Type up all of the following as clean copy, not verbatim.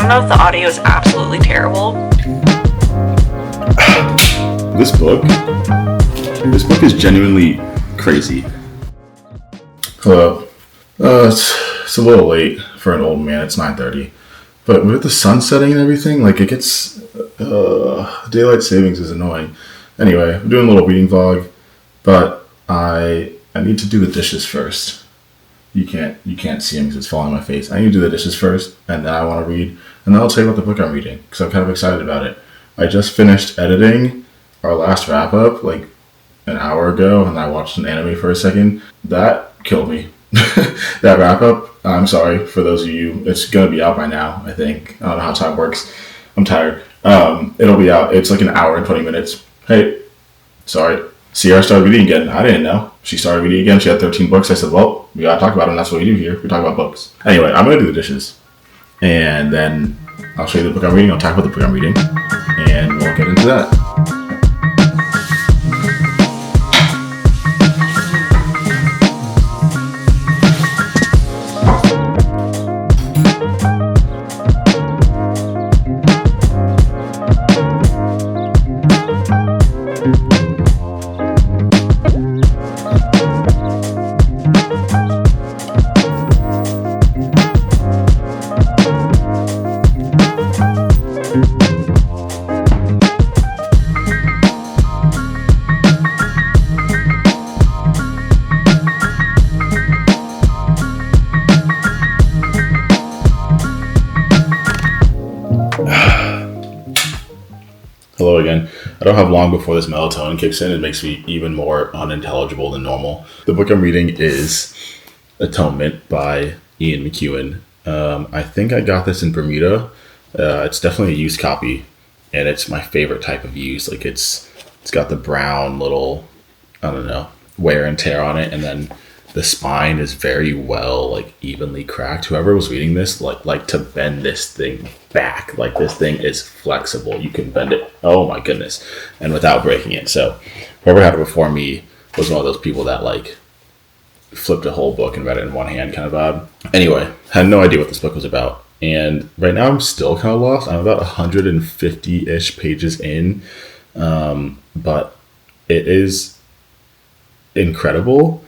don't know if the audio is absolutely terrible. This book is genuinely crazy. Hello. It's a little late for an old man. It's 9:30. But with the sun setting and everything, like it gets... daylight savings is annoying. Anyway, I'm doing a little reading vlog, but I need to do the dishes first. You can't see them because it's falling on my face. I need to do the dishes first, and then I want to read, and then I'll tell you about the book I'm reading, because I'm kind of excited about it. I just finished editing our last wrap-up, like, an hour ago, and I watched an anime for a second. That killed me. That wrap-up, I'm sorry for those of you, it's going to be out by now, I think. I don't know how time works. I'm tired. It'll be out. It's like an hour and 20 minutes. Hey, sorry. Sierra started reading again. I didn't know. She started reading again. She had 13 books. I said, well, we gotta talk about them. That's what we do here. We talk about books. Anyway, I'm gonna do the dishes. And then I'll show you the book I'm reading. I'll talk about the book I'm reading. And we'll get into that. Hello again. I don't have long before this melatonin kicks in. It makes me even more unintelligible than normal. The book I'm reading is Atonement by Ian McEwan. I think I got this in Bermuda. It's definitely a used copy, and it's my favorite type of used. Like it's got the brown little, I don't know, wear and tear on it, and then the spine is very well, like, evenly cracked. Whoever was reading this, like to bend this thing back. Like, this thing is flexible. You can bend it. Oh, my goodness. And without breaking it. So, whoever had it before me was one of those people that, like, flipped a whole book and read it in one hand kind of vibe. Anyway, had no idea what this book was about. And right now, I'm still kind of lost. I'm about 150-ish pages in. But it is incredible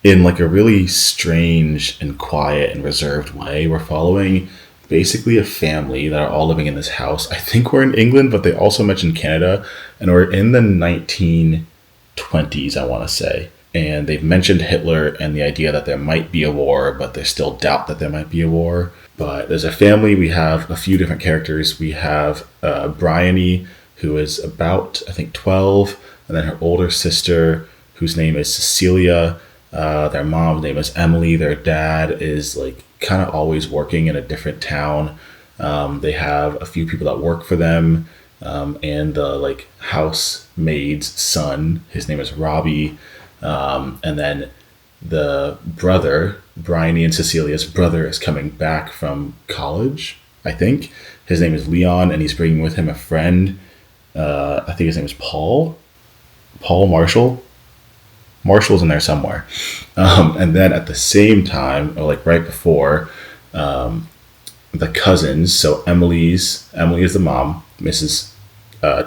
in like a really strange and quiet and reserved way. We're following basically a family that are all living in this house. I think we're in England, but they also mentioned Canada, and we're in the 1920s, I want to say. And they've mentioned Hitler and the idea that there might be a war, but there's still doubt that there might be a war. But there's a family. We have a few different characters. We have Bryony, who is about, I think, 12, and then her older sister, whose name is Cecilia. Their mom's name is Emily. Their dad is like kind of always working in a different town. They have a few people that work for them, and the like housemaid's son. His name is Robbie, and then the brother, Bryony and Cecilia's brother, is coming back from college. I think his name is Leon, and he's bringing with him a friend. I think his name is Paul Marshall. Marshall's in there somewhere. And then at the same time, or like right before, the cousins, so Emily is the mom, Mrs.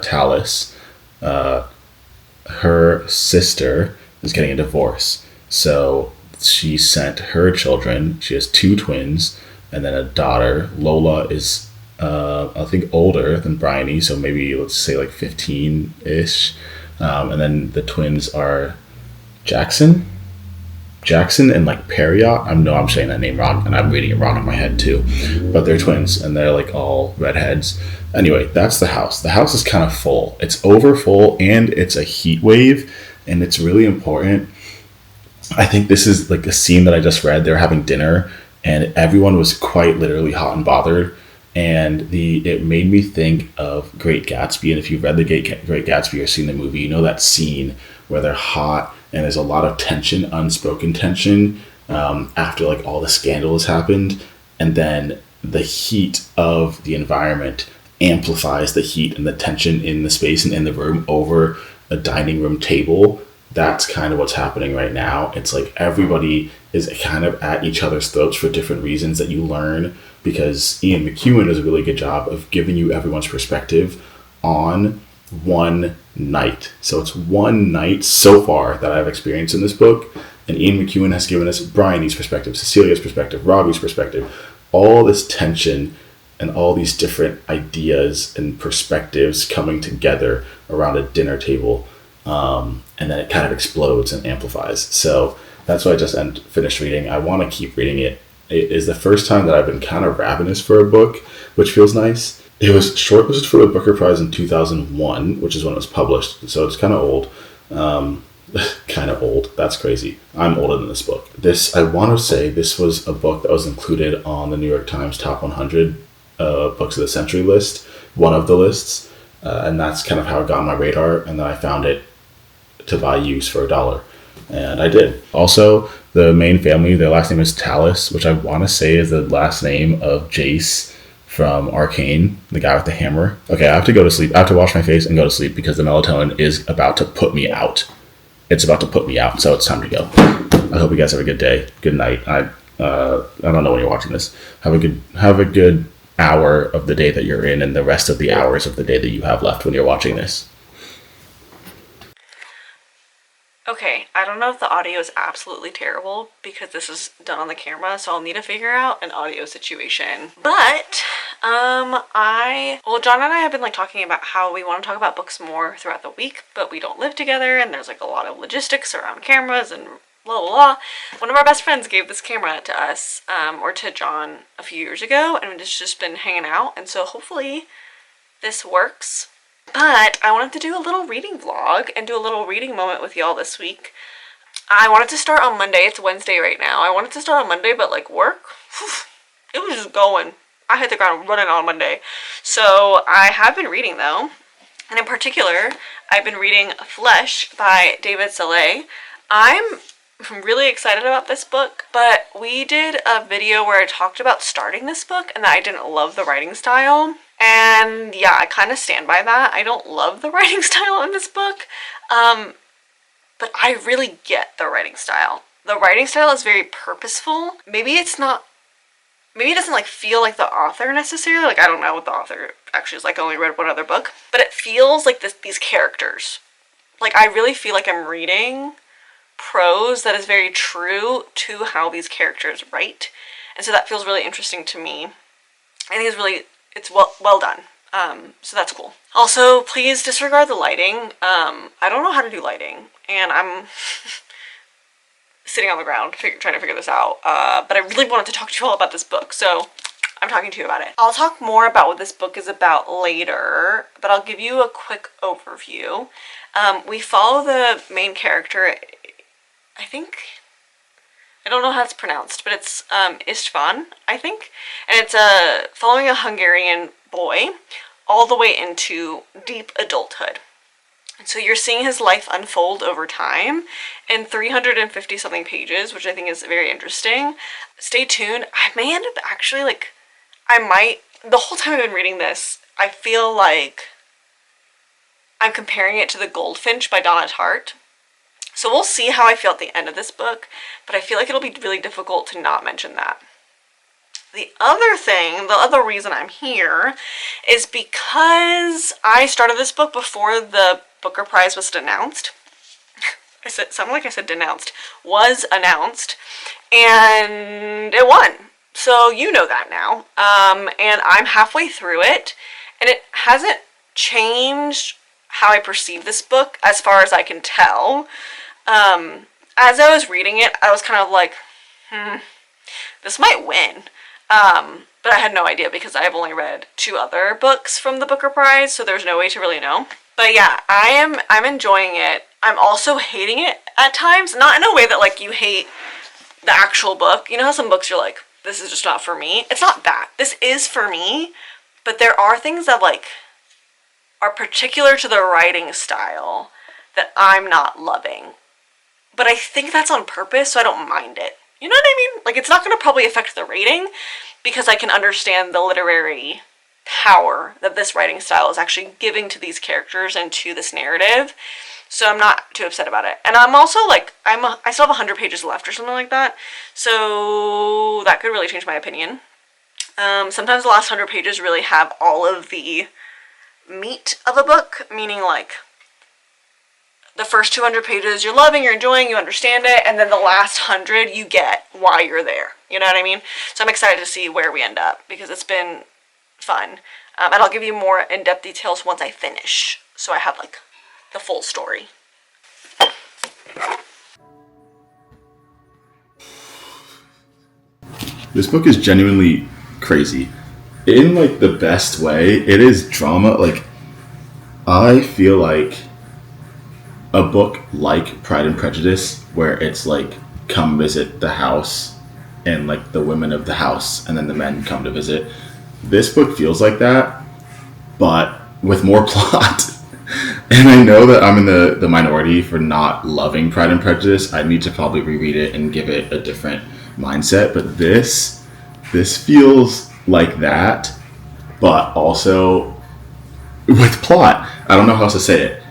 Tallis, her sister is getting a divorce. So she sent her children, she has 2 twins, and then a daughter. Lola is, I think, older than Bryony, so maybe let's say like 15-ish. And then the twins are Jackson and like Periot. I'm saying that name wrong, and I'm reading it wrong in my head too. But they're twins, and they're like all redheads. Anyway, that's the house. The house is kind of full. It's over full, and it's a heat wave, and it's really important. I think this is like a scene that I just read. They were having dinner, and everyone was quite literally hot and bothered. And it made me think of Great Gatsby. And if you've read the Great Gatsby or seen the movie, you know that scene where they're hot and there's a lot of tension, unspoken tension, after like all the scandal has happened. And then the heat of the environment amplifies the heat and the tension in the space and in the room over a dining room table. that's kind of what's happening right now. It's like everybody is kind of at each other's throats for different reasons that you learn, because Ian McEwan does a really good job of giving you everyone's perspective on one night. So it's one night so far that I've experienced in this book, and Ian McEwan has given us Bryony's perspective, Cecilia's perspective, Robbie's perspective, all this tension and all these different ideas and perspectives coming together around a dinner table, and then it kind of explodes and amplifies. So that's why I just finished reading. I want to keep reading it. It is the first time that I've been kind of ravenous for a book, which feels nice. It was shortlisted for the Booker Prize in 2001, which is when it was published, so it's kind of old. Kind of old. That's crazy. I'm older than this book. I want to say this was a book that was included on the New York Times Top 100 Books of the Century list, one of the lists, and that's kind of how it got on my radar, and then I found it to buy used for $1, and I did. Also, the main family, their last name is Tallis, which I want to say is the last name of Jace from Arcane, the guy with the hammer. Okay, I have to go to sleep. I have to wash my face and go to sleep because the melatonin is about to put me out. It's about to put me out, so it's time to go. I hope you guys have a good day. Good night. I don't know when you're watching this. Have a good hour of the day that you're in, and the rest of the hours of the day that you have left when you're watching this. Okay, I don't know if the audio is absolutely terrible because this is done on the camera, so I'll need to figure out an audio situation. But, John and I have been talking about how we want to talk about books more throughout the week, but we don't live together, and there's a lot of logistics around cameras and blah, blah, blah. One of our best friends gave this camera to us, or to John a few years ago, and it's just been hanging out, and so hopefully this works. But I wanted to do a little reading vlog and do a little reading moment with y'all this week. I wanted to start on Monday. It's Wednesday right now. I wanted to start on Monday, but work, it was just going. I hit the ground running on Monday. So I have been reading though. And in particular, I've been reading Flesh by David Saleh. I'm really excited about this book, but we did a video where I talked about starting this book and that I didn't love the writing style. And yeah, I kind of stand by that. I don't love the writing style in this book, but I really get the writing style. The writing style is very purposeful. Maybe it doesn't feel like the author necessarily. I don't know what the author actually is like. I only read one other book, but it feels like these characters. I really feel like I'm reading prose that is very true to how these characters write, and so that feels really interesting to me. I think it's well done. So that's cool. Also, please disregard the lighting. I don't know how to do lighting, and I'm sitting on the ground trying to figure this out. But I really wanted to talk to you all about this book, so I'm talking to you about it. I'll talk more about what this book is about later, but I'll give you a quick overview. We follow the main character, I don't know how it's pronounced, but it's Istvan, I think. And it's following a Hungarian boy all the way into deep adulthood. And so you're seeing his life unfold over time in 350 something pages, which I think is very interesting. Stay tuned. I may end up actually the whole time I've been reading this, I feel like I'm comparing it to The Goldfinch by Donna Tartt. So we'll see how I feel at the end of this book, but I feel like it'll be really difficult to not mention that. The other reason I'm here is because I started this book before the Booker Prize was announced. Was announced, and it won. So you know that now. And I'm halfway through it, and it hasn't changed how I perceive this book as far as I can tell. As I was reading it, I was kind of like, this might win. But I had no idea because I've only read 2 other books from the Booker Prize, so there's no way to really know. But yeah, I'm enjoying it. I'm also hating it at times, not in a way that you hate the actual book. You know how some books you're like, this is just not for me? It's not that. This is for me, but there are things that are particular to the writing style that I'm not loving. But I think that's on purpose, so I don't mind it. You know what I mean? It's not going to probably affect the rating because I can understand the literary power that this writing style is actually giving to these characters and to this narrative. So I'm not too upset about it. And I'm also like, I still have 100 pages left or something like that. So that could really change my opinion. Sometimes the last 100 pages really have all of the meat of a book, meaning like the first 200 pages you're loving, you're enjoying, you understand it, and then the last 100 you get why you're there. You know what I mean? So I'm excited to see where we end up because it's been fun. And I'll give you more in-depth details once I finish, so I have like the full story. This book is genuinely crazy. In like the best way, it is drama. Like, I feel like a book like Pride and Prejudice, where it's like, come visit the house, and like the women of the house, and then the men come to visit. This book feels like that, but with more plot. And I know that I'm in the minority for not loving Pride and Prejudice. I need to probably reread it and give it a different mindset. But this feels like that, but also with plot. I don't know how else to say it.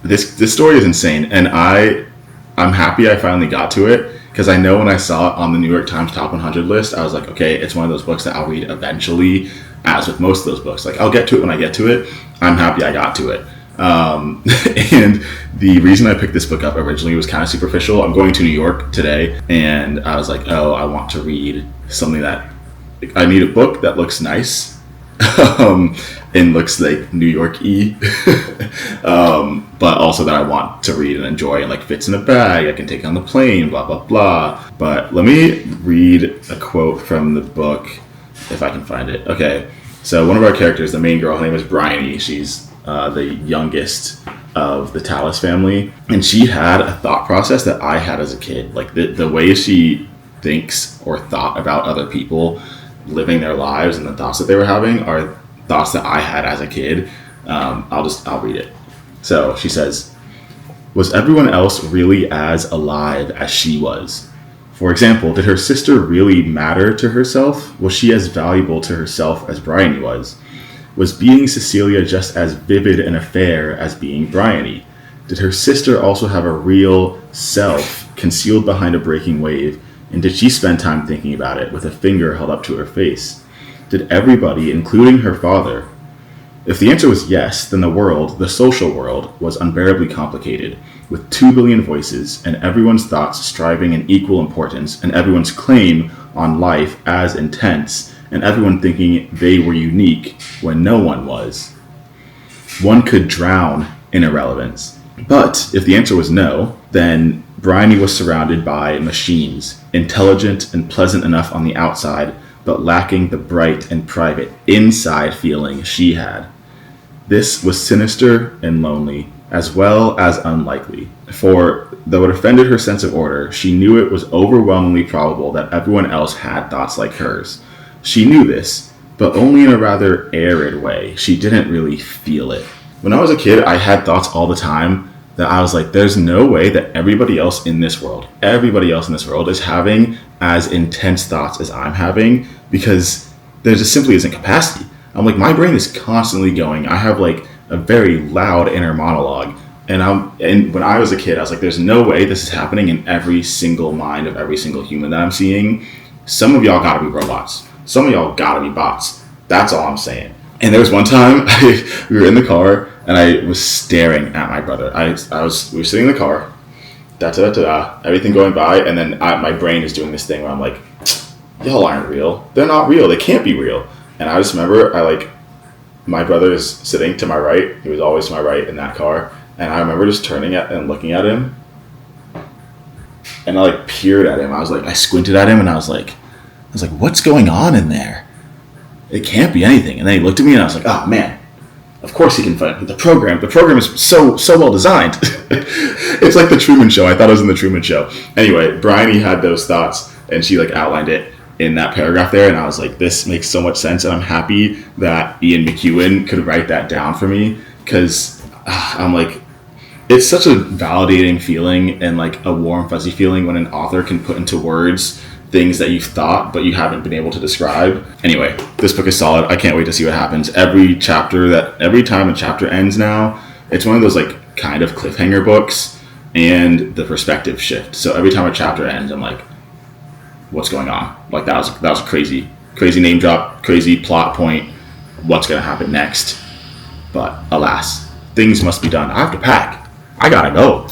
This story is insane, and I'm happy I finally got to it, because I know when I saw it on the New York Times Top 100 list, I was like, okay, it's one of those books that I'll read eventually, as with most of those books. Like, I'll get to it when I get to it. I'm happy I got to it. And the reason I picked this book up originally was kind of superficial. I'm going to New York today, and I was like, oh, I want to read something that... I need a book that looks nice. And looks like New York-y. But also that I want to read and enjoy, and like fits in a bag, I can take on the plane, blah blah blah. But let me read a quote from the book if I can find it. Okay, so one of our characters, the main girl, her name is Bryony. She's the youngest of the Tallis family, and she had a thought process that I had as a kid. Like the way she thinks or thought about other people living their lives and the thoughts that they were having are thoughts that I had as a kid. I'll read it. So she says, was everyone else really as alive as she was? For example, did her sister really matter to herself? Was she as valuable to herself as Bryony was? Was being Cecilia just as vivid an affair as being Bryony? Did her sister also have a real self concealed behind a breaking wave? And did she spend time thinking about it with a finger held up to her face? Did everybody, including her father? If the answer was yes, then the world, the social world, was unbearably complicated, with 2 billion voices, and everyone's thoughts striving in equal importance, and everyone's claim on life as intense, and everyone thinking they were unique when no one was. One could drown in irrelevance. But if the answer was no, then Bryony was surrounded by machines, intelligent and pleasant enough on the outside, but lacking the bright and private inside feeling she had. This was sinister and lonely, as well as unlikely, for though it offended her sense of order, she knew it was overwhelmingly probable that everyone else had thoughts like hers. She knew this, but only in a rather arid way. She didn't really feel it. When I was a kid, I had thoughts all the time that I was like, there's no way that everybody else in this world is having as intense thoughts as I'm having, because there just simply isn't capacity. I'm like, my brain is constantly going. I have like a very loud inner monologue. And when I was a kid, I was like, there's no way this is happening in every single mind of every single human that I'm seeing. Some of y'all gotta be robots. Some of y'all gotta be bots. That's all I'm saying. And there was one time we were in the car and I was staring at my brother. We were sitting in the car, everything going by, and then my brain is doing this thing where I'm like, y'all aren't real. They're not real. They can't be real. And I just remember my brother is sitting to my right. He was always to my right in that car. And I remember just turning and looking at him. And I peered at him. I squinted at him and I was like, what's going on in there? It can't be anything. And then he looked at me and I was like, oh man, of course he can find the program. The program is so well designed. It's like the Truman Show. I thought it was in the Truman Show. Anyway, Bryony had those thoughts and she outlined it in that paragraph there. And I was like, this makes so much sense. And I'm happy that Ian McEwan could write that down for me, because I'm like, it's such a validating feeling and a warm, fuzzy feeling when an author can put into words things that you've thought but you haven't been able to describe. Anyway, this book is solid. I can't wait to see what happens. Every time a chapter ends now, it's one of those kind of cliffhanger books and the perspective shift. So every time a chapter ends, I'm like, what's going on? Like that was crazy name drop, crazy plot point. What's going to happen next? But alas, things must be done. I have to pack. I gotta go.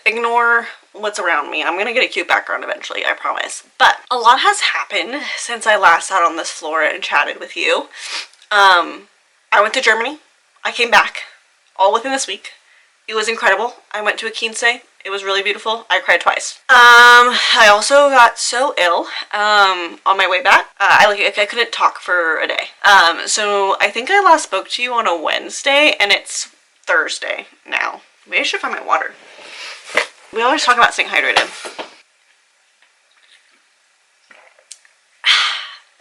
Ignore what's around me. I'm gonna get a cute background eventually, I promise. But a lot has happened since I last sat on this floor and chatted with you. I went to Germany. I came back all within this week. It was incredible. I went to a quince. It was really beautiful. I cried twice. I also got so ill on my way back. I couldn't talk for a day. So I think I last spoke to you on a Wednesday, and it's Thursday now. Maybe I should find my water. We always talk about staying hydrated.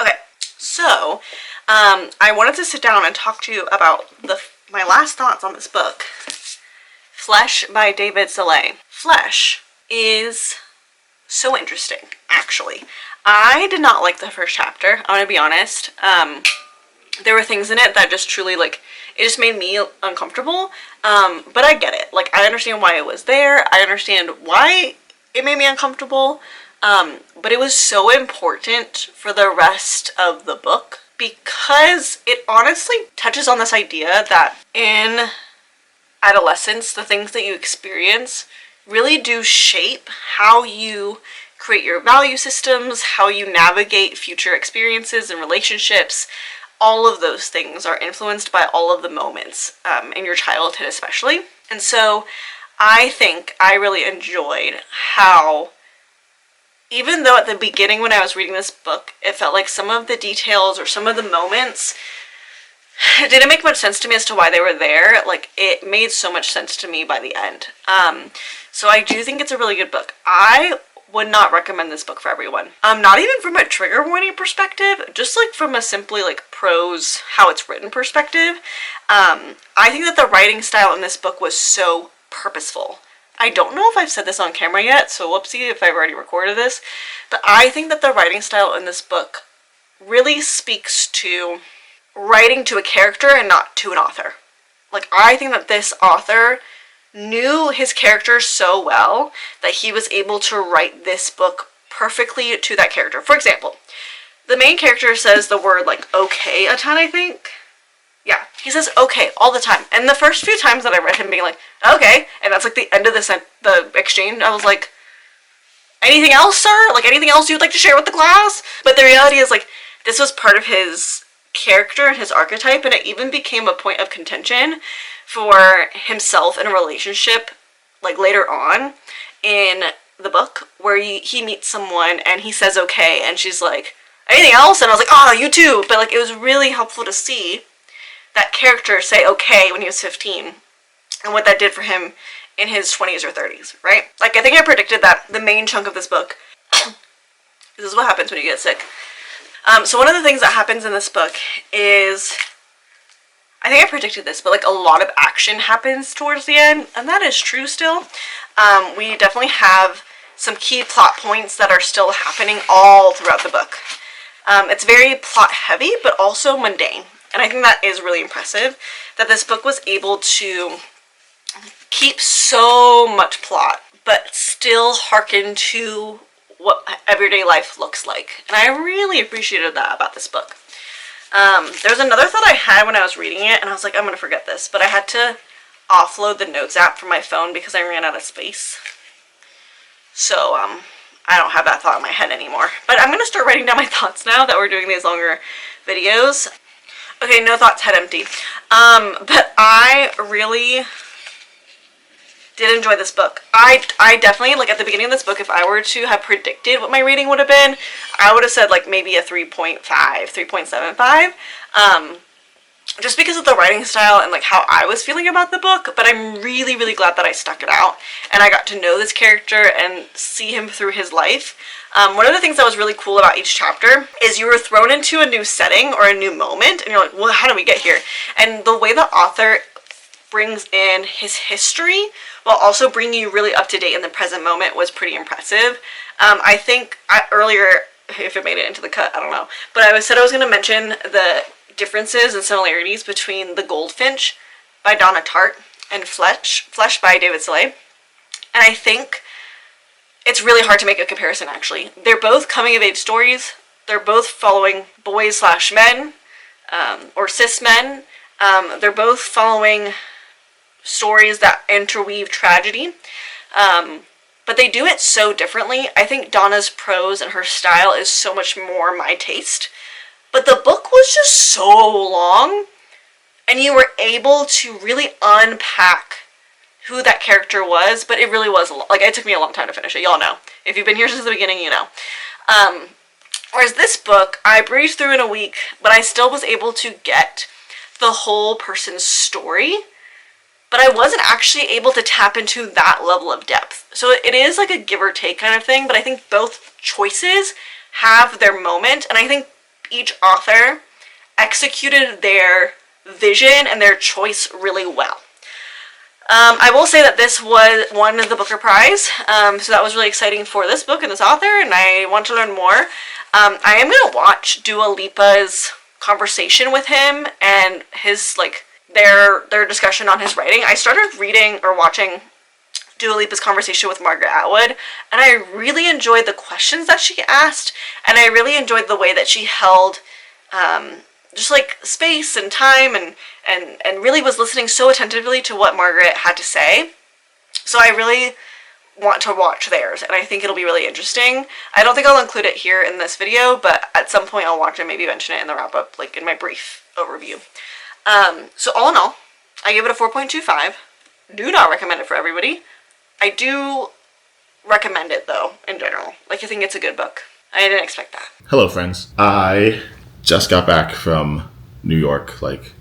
Okay, so I wanted to sit down and talk to you about my last thoughts on this book, Flesh by David Szalay. Flesh is so interesting, actually. I did not like the first chapter, I'm gonna be honest. There were things in it that just truly, like, it just made me uncomfortable, but I get it. Like, I understand why it was there, I understand why it made me uncomfortable, but it was so important for the rest of the book, because it honestly touches on this idea that in adolescence, the things that you experience really do shape how you create your value systems, how you navigate future experiences and relationships. All of those things are influenced by all of the moments in your childhood especially. And so I think I really enjoyed how, even though at the beginning when I was reading this book, it felt like some of the details or some of the moments, it didn't make much sense to me as to why they were there. Like, it made so much sense to me by the end. So I do think it's a really good book. I would not recommend this book for everyone. Not even from a trigger warning perspective, just like from a simply like prose, how it's written perspective. I think that the writing style in this book was so purposeful. I don't know if I've said this on camera yet, so whoopsie if I've already recorded this, but I think that the writing style in this book really speaks to writing to a character and not to an author. Like, I think that this author knew his character so well that he was able to write this book perfectly to that character. For example, the main character says the word like okay a ton, I think. Yeah, he says okay all the time. And the first few times that I read him being like, okay, and that's like the end of the exchange, I was like, anything else, sir? Like, anything else you'd like to share with the class? But the reality is, like, this was part of his character and his archetype, and it even became a point of contention for himself in a relationship, like, later on in the book, where he meets someone and he says okay, and she's like, anything else? And I was like, oh, you too. But, like, it was really helpful to see that character say okay when he was 15, and what that did for him in his 20s or 30s, right? Like, I think I predicted that the main chunk of this book, this is what happens when you get sick. So one of the things that happens in this book is, I think I predicted this, but like a lot of action happens towards the end, and that is true still. We definitely have some key plot points that are still happening all throughout the book. It's very plot heavy, but also mundane. And I think that is really impressive, that this book was able to keep so much plot, but still hearken to what everyday life looks like. And I really appreciated that about this book. There's another thought I had when I was reading it, and I was like, I'm going to forget this, but I had to offload the notes app from my phone because I ran out of space. So, I don't have that thought in my head anymore. But I'm going to start writing down my thoughts now that we're doing these longer videos. Okay, no thoughts, head empty. But I really did enjoy this book. I definitely, like, at the beginning of this book, if I were to have predicted what my rating would have been, I would have said, like, maybe a 3.5, 3.75. Just because of the writing style and, like, how I was feeling about the book. But I'm really, really glad that I stuck it out, and I got to know this character and see him through his life. One of the things that was really cool about each chapter is you were thrown into a new setting or a new moment, and you're like, well, how do we get here? And the way the author brings in his history while also bringing you really up to date in the present moment was pretty impressive. I think earlier, if it made it into the cut, I don't know, but I said I was going to mention the differences and similarities between The Goldfinch by Donna Tartt and Flesh by David Slade. And I think it's really hard to make a comparison, actually. They're both coming-of-age stories. They're both following boys/men, or cis men. They're both following stories that interweave tragedy. But they do it so differently. I think Donna's prose and her style is so much more my taste. But the book was just so long, and you were able to really unpack who that character was, but it really was, like, it took me a long time to finish it, y'all know. If you've been here since the beginning, you know. Whereas this book, I breezed through in a week, but I still was able to get the whole person's story, but I wasn't actually able to tap into that level of depth. So it is like a give or take kind of thing, but I think both choices have their moment, and I think each author executed their vision and their choice really well. I will say that this won the Booker Prize, so that was really exciting for this book and this author, and I want to learn more. I am going to watch Dua Lipa's conversation with him and his, like, their discussion on his writing. I started reading or watching Dua Lipa's conversation with Margaret Atwood, and I really enjoyed the questions that she asked, and I really enjoyed the way that she held just like space and time and really was listening so attentively to what Margaret had to say. So I really want to watch theirs, and I think it'll be really interesting. I don't think I'll include it here in this video, but at some point I'll watch it, maybe mention it in the wrap-up, like in my brief overview. So all in all, I give it a 4.25. Do not recommend it for everybody. I do recommend it, though, in general. Like, I think it's a good book. I didn't expect that. Hello, friends. I just got back from New York like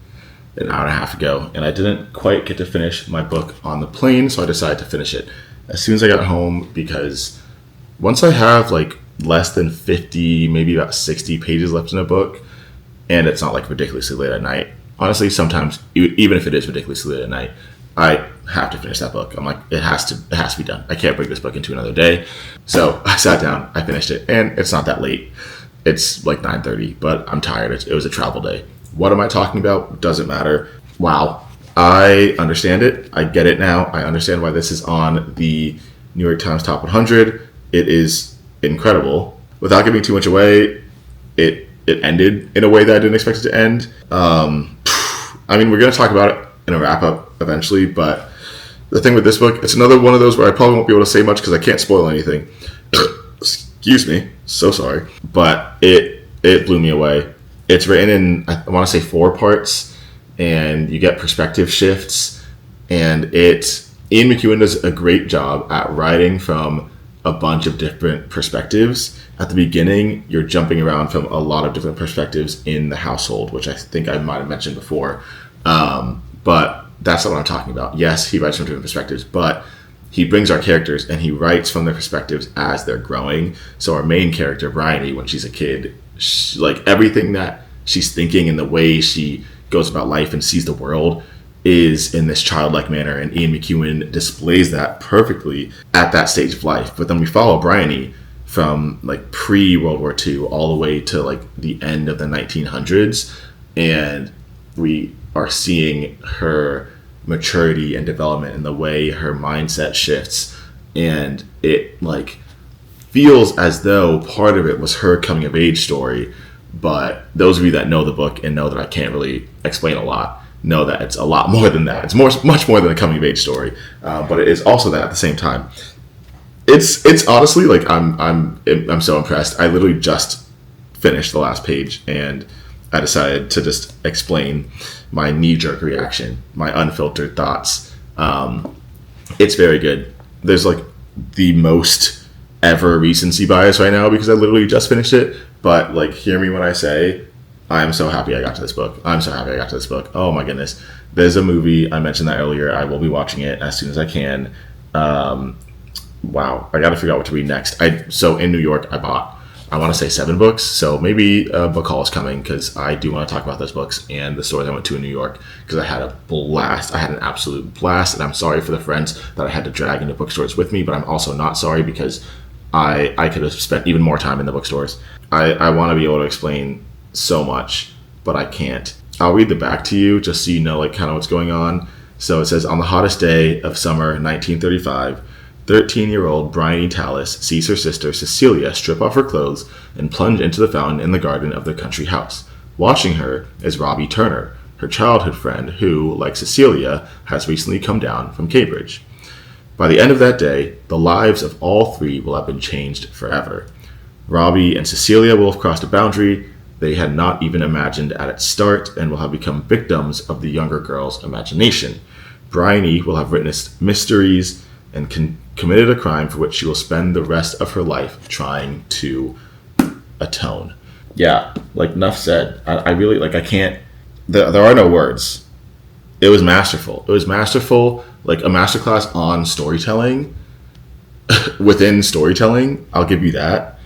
an hour and a half ago, and I didn't quite get to finish my book on the plane, so I decided to finish it as soon as I got home, because once I have like less than 50, maybe about 60 pages left in a book, and it's not like ridiculously late at night. Honestly, sometimes, even if it is ridiculously late at night, I have to finish that book. I'm like, it has to be done. I can't bring this book into another day. So I sat down, I finished it, and it's not that late. It's like 9:30, but I'm tired. It was a travel day. What am I talking about? Doesn't matter. Wow. I understand it. I get it now. I understand why this is on the New York Times Top 100. It is incredible. Without giving too much away, it ended in a way that I didn't expect it to end. I mean, we're going to talk about it in a wrap-up eventually, but the thing with this book, it's another one of those where I probably won't be able to say much because I can't spoil anything. Excuse me. So sorry. But it blew me away. It's written in, I want to say, 4 parts, and you get perspective shifts, and Ian McEwan does a great job at writing from a bunch of different perspectives. At the beginning, you're jumping around from a lot of different perspectives in the household, which I think I might have mentioned before. But that's not what I'm talking about. Yes, he writes from different perspectives, but he brings our characters and he writes from their perspectives as they're growing. So our main character, Bryony, when she's a kid, like everything that she's thinking and the way she goes about life and sees the world is in this childlike manner, and Ian McEwan displays that perfectly at that stage of life. But then we follow Bryony from like pre-World War II all the way to like the end of the 1900s, and we are seeing her maturity and development and the way her mindset shifts, and it like feels as though part of it was her coming of age story. But those of you that know the book and know that I can't really explain a lot know that it's a lot more than that. It's much more than a coming of age story, but it is also that at the same time. It's honestly like I'm so impressed. I literally just finished the last page and I decided to just explain my knee-jerk reaction, my unfiltered thoughts. It's very good. There's like the most ever recency bias right now because I literally just finished it. But like, hear me when I say, I am so happy I got to this book. I'm so happy I got to this book. Oh my goodness. There's a movie, I mentioned that earlier. I will be watching it as soon as I can. Wow, I got to figure out what to read next. So in New York, I bought, I want to say 7 books. So maybe a book haul is coming because I do want to talk about those books and the stores I went to in New York because I had a blast. I had an absolute blast, and I'm sorry for the friends that I had to drag into bookstores with me, but I'm also not sorry because I could have spent even more time in the bookstores. I want to be able to explain so much, but I can't. I'll read the back to you just so you know like kind of what's going on. So it says, on the hottest day of summer 1935, 13-year-old Bryony Tallis sees her sister Cecilia strip off her clothes and plunge into the fountain in the garden of their country house. Watching her is Robbie Turner, her childhood friend who, like Cecilia, has recently come down from Cambridge. By the end of that day, the lives of all three will have been changed forever. Robbie and Cecilia will have crossed a boundary they had not even imagined at its start and will have become victims of the younger girl's imagination. Bryony will have witnessed mysteries and committed a crime for which she will spend the rest of her life trying to atone. Yeah, like enough said. I really, like, I can't, there are no words. It was masterful. It was masterful, like a masterclass on storytelling within storytelling. I'll give you that.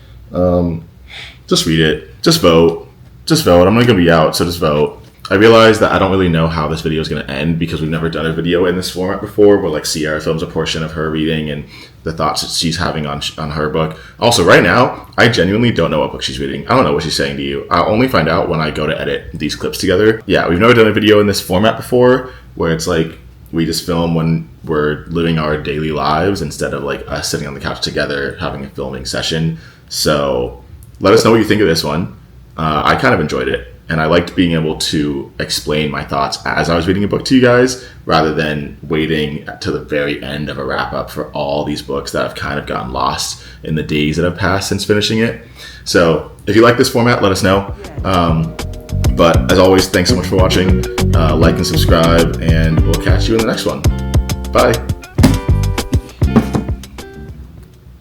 Just read it. Just vote. Just vote. I'm not going to be out, so just vote. I realize that I don't really know how this video is going to end because we've never done a video in this format before where like Sierra films a portion of her reading and the thoughts that she's having on her book. Also, right now, I genuinely don't know what book she's reading. I don't know what she's saying to you. I'll only find out when I go to edit these clips together. Yeah, we've never done a video in this format before where it's like we just film when we're living our daily lives instead of like us sitting on the couch together having a filming session. So let us know what you think of this one. I kind of enjoyed it, and I liked being able to explain my thoughts as I was reading a book to you guys, rather than waiting to the very end of a wrap-up for all these books that have kind of gotten lost in the days that have passed since finishing it. So if you like this format, let us know. But as always, thanks so much for watching. Like and subscribe, and we'll catch you in the next one. Bye.